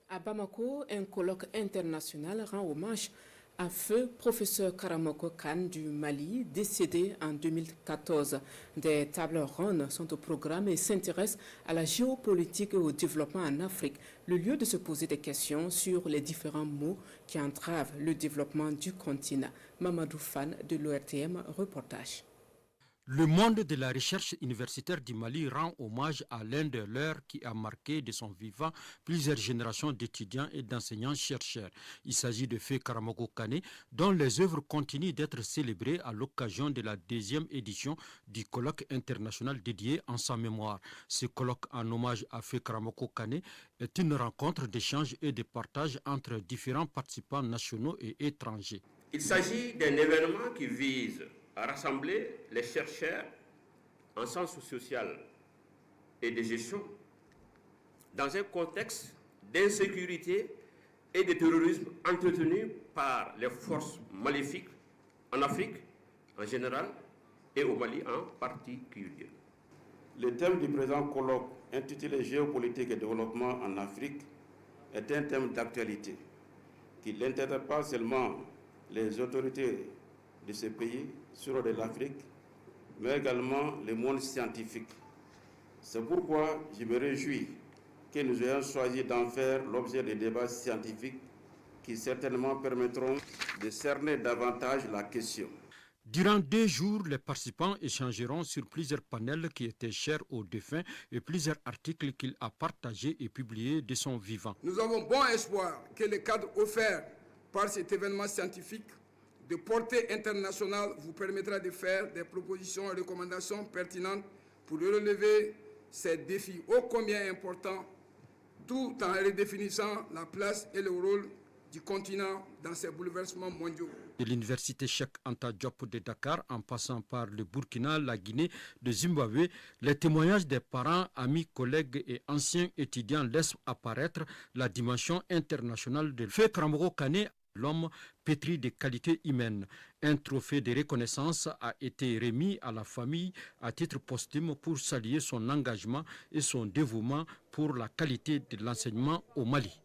À Bamako, un colloque international rend hommage à feu professeur Karamoko Kane du Mali, décédé en 2014. Des tables rondes sont au programme et s'intéressent à la géopolitique et au développement en Afrique, le lieu de se poser des questions sur les différents maux qui entravent le développement du continent. Mamadou Fan de l'ORTM, reportage. Le monde de la recherche universitaire du Mali rend hommage à l'un de leurs qui a marqué de son vivant plusieurs générations d'étudiants et d'enseignants-chercheurs. Il s'agit de Feu Karamoko Kane, dont les œuvres continuent d'être célébrées à l'occasion de la 2e édition du colloque international dédié en sa mémoire. Ce colloque en hommage à Feu Karamoko Kane est une rencontre d'échange et de partage entre différents participants nationaux et étrangers. Il s'agit d'un événement qui vise à rassembler les chercheurs en sciences sociales et de gestion dans un contexte d'insécurité et de terrorisme entretenu par les forces maléfiques en Afrique en général et au Mali en particulier. Le thème du présent colloque, intitulé Géopolitique et développement en Afrique, est un thème d'actualité qui n'intéresse pas seulement les autorités de ce pays sur de l'Afrique, mais également le monde scientifique. C'est pourquoi je me réjouis que nous ayons choisi d'en faire l'objet de débats scientifiques qui certainement permettront de cerner davantage la question. Durant 2 jours, les participants échangeront sur plusieurs panels qui étaient chers au défunt et plusieurs articles qu'il a partagés et publiés de son vivant. Nous avons bon espoir que le cadre offert par cet événement scientifique de portée internationale vous permettra de faire des propositions et recommandations pertinentes pour relever ces défis ô combien importants, tout en redéfinissant la place et le rôle du continent dans ces bouleversements mondiaux. De l'université Cheikh Anta Diop de Dakar, en passant par le Burkina, la Guinée, le Zimbabwe, les témoignages des parents, amis, collègues et anciens étudiants laissent apparaître la dimension internationale de Feu Karamoko Kane, l'homme pétri de qualités humaines. Un trophée de reconnaissance a été remis à la famille à titre posthume pour saluer son engagement et son dévouement pour la qualité de l'enseignement au Mali.